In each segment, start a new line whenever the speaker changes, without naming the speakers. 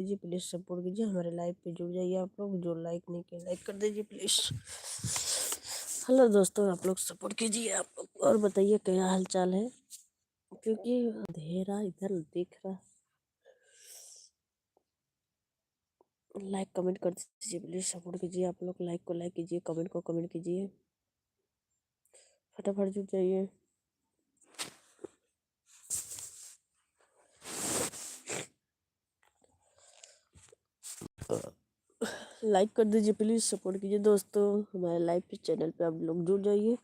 कीजिए, please support कीजिए, हमारे लाइव पे जुड़ जाइए। आप लोग जो लाइक नहीं किए लाइक कर दीजिए प्लीज़। हेलो दोस्तों, आप लोग सपोर्ट कीजिए आप लोग, और बताइए क्या हाल चाल है, क्योंकि अंधेरा इधर दिख रहा। लाइक कमेंट कर दीजिए प्लीज़, सपोर्ट कीजिए आप लोग। लाइक को लाइक कीजिए, कमेंट को कमेंट कीजिए, फटाफट जुड़ जाइए। लाइक कर दीजिए प्लीज़, सपोर्ट कीजिए दोस्तों, हमारे लाइव पे चैनल पे आप लोग जुड़ जाइए।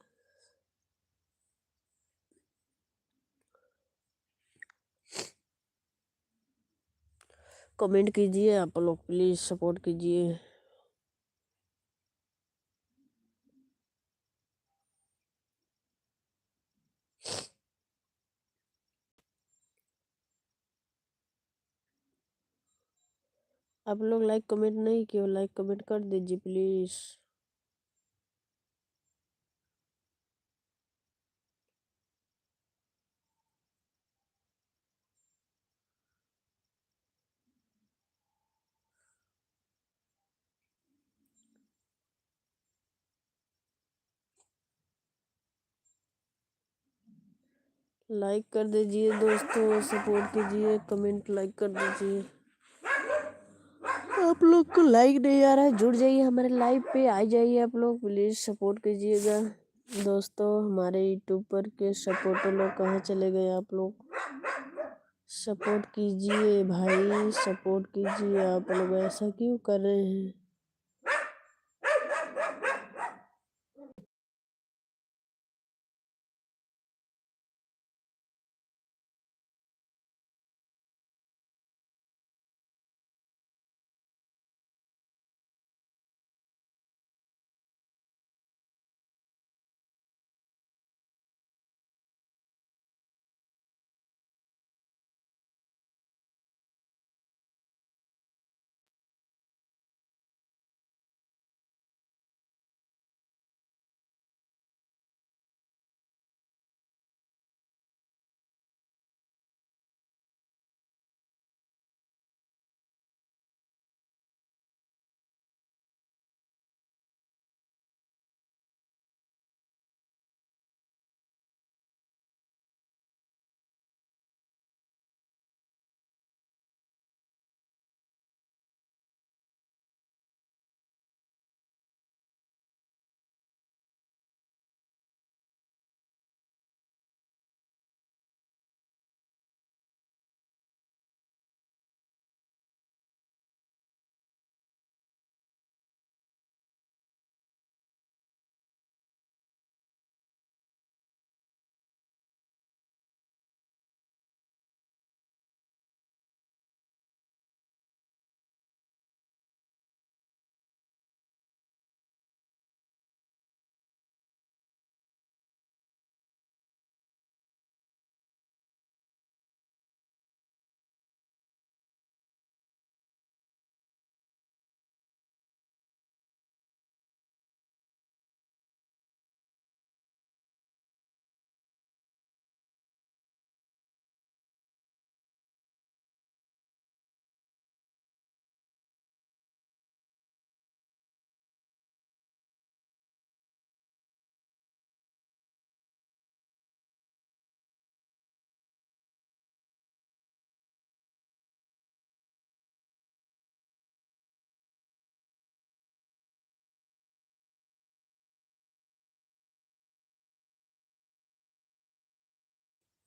कमेंट कीजिए आप लोग, प्लीज़ सपोर्ट कीजिए। आप लोग लाइक कमेंट नहीं किए, लाइक कमेंट कर दीजिए प्लीज़। लाइक कर दीजिए दोस्तों, सपोर्ट कीजिए, कमेंट लाइक कर दीजिए। आप लोग को लाइक नहीं आ रहा है, जुड़ जाइए हमारे लाइव पे, आ जाइए आप लोग, प्लीज़ सपोर्ट कीजिएगा दोस्तों। हमारे यूट्यूब पर के सपोर्टर लोग कहाँ चले गए आप लोग? सपोर्ट कीजिए भाई, सपोर्ट कीजिए। आप लोग ऐसा क्यों कर रहे हैं?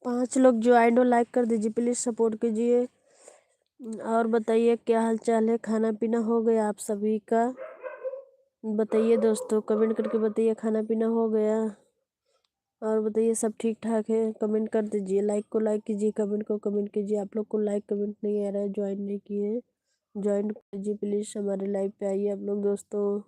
5 लोग ज्वाइन हो, लाइक कर दीजिए प्लीज़, सपोर्ट कीजिए। और बताइए क्या हाल चाल है, खाना पीना हो गया आप सभी का? बताइए दोस्तों, कमेंट करके बताइए खाना पीना हो गया। और बताइए सब ठीक ठाक है, कमेंट कर दीजिए। लाइक को लाइक कीजिए, कमेंट को कमेंट कीजिए। आप लोग को लाइक कमेंट नहीं आ रहा है, ज्वाइन नहीं किए, ज्वाइन कीजिए प्लीज़, हमारे लाइव पे आइए आप लोग दोस्तों।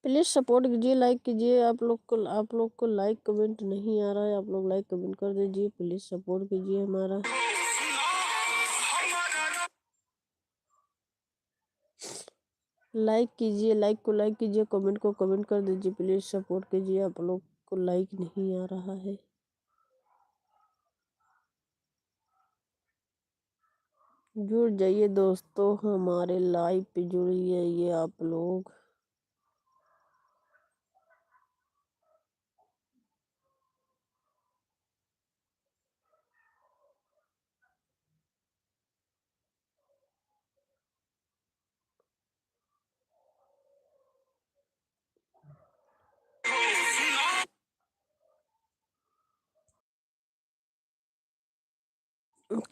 प्लीज़ सपोर्ट कीजिए, लाइक कीजिए। आप लोग को लाइक कमेंट नहीं आ रहा है, आप लोग लाइक कमेंट कर दीजिए। प्लीज़ सपोर्ट कीजिए हमारा। लाइक कीजिए, लाइक को लाइक कीजिए, कमेंट को कमेंट कर दीजिए। प्लीज़ सपोर्ट कीजिए, आप लोग को लाइक नहीं आ रहा है। जुड़ जाइए दोस्तों, हमारे लाइव पे जुड़ जाइए आप लोग।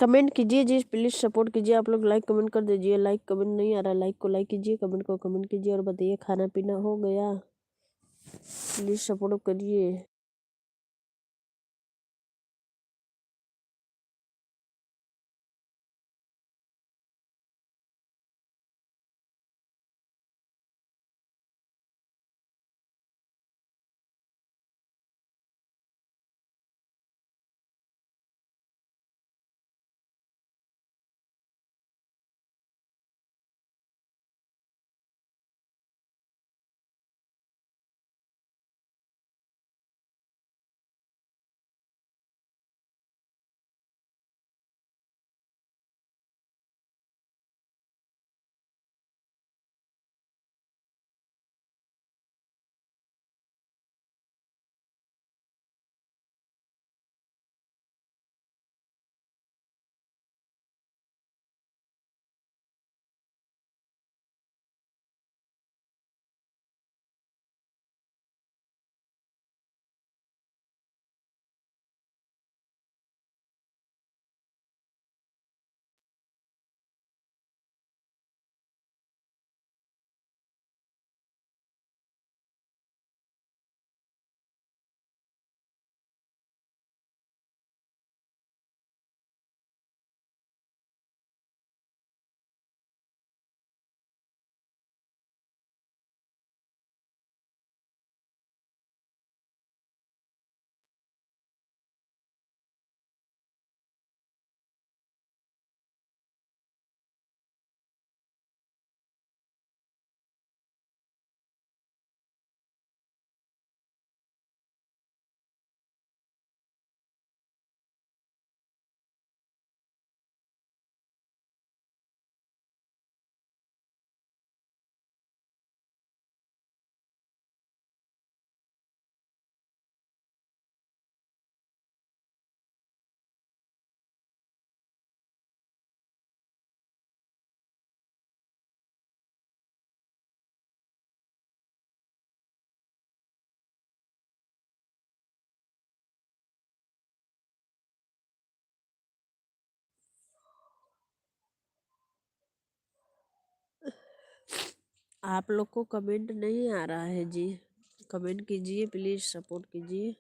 कमेंट कीजिए जी, प्लीज़ सपोर्ट कीजिए। आप लोग लाइक कमेंट कर दीजिए। लाइक कमेंट नहीं आ रहा, लाइक को लाइक कीजिए, कमेंट को कमेंट कीजिए और बताइए खाना पीना हो गया। प्लीज़ सपोर्ट करिए। आप लोग को कमेंट नहीं आ रहा है जी, कमेंट कीजिए, प्लीज़ सपोर्ट कीजिए।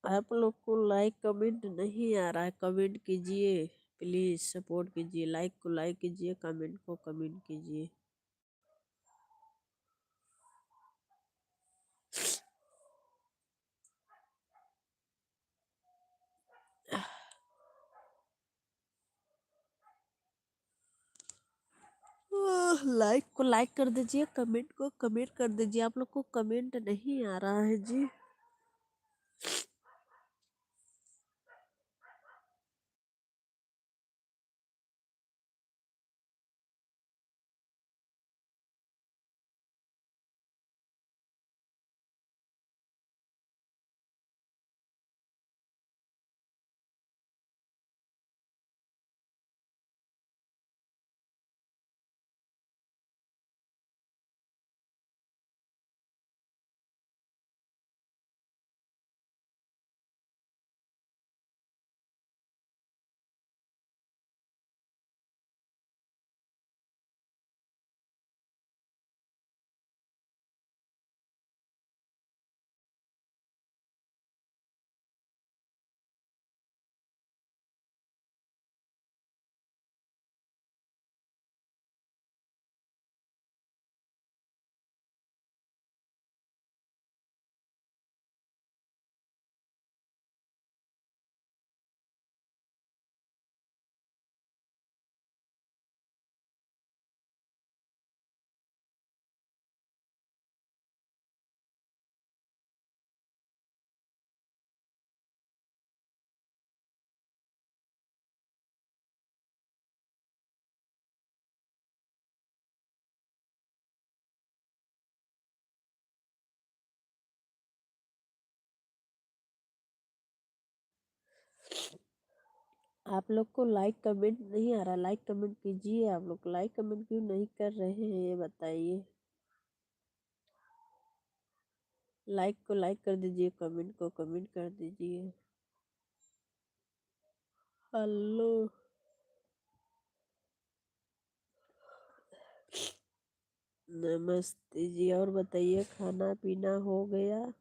आप लोग को लाइक कमेंट नहीं आ रहा है, कमेंट कीजिए, प्लीज़ सपोर्ट कीजिए। लाइक को लाइक कीजिए, कमेंट को कमेंट कीजिए। लाइक को लाइक कर दीजिए, कमेंट को कमेंट कर दीजिए। आप लोग को कमेंट नहीं आ रहा है जी। आप लोग को लाइक कमेंट नहीं आ रहा, लाइक कमेंट कीजिए। आप लोग लाइक कमेंट क्यों नहीं कर रहे हैं ये बताइए। लाइक को लाइक कर दीजिए, कमेंट को कमेंट कर दीजिए। हेलो, नमस्ते जी। और बताइए खाना पीना हो गया?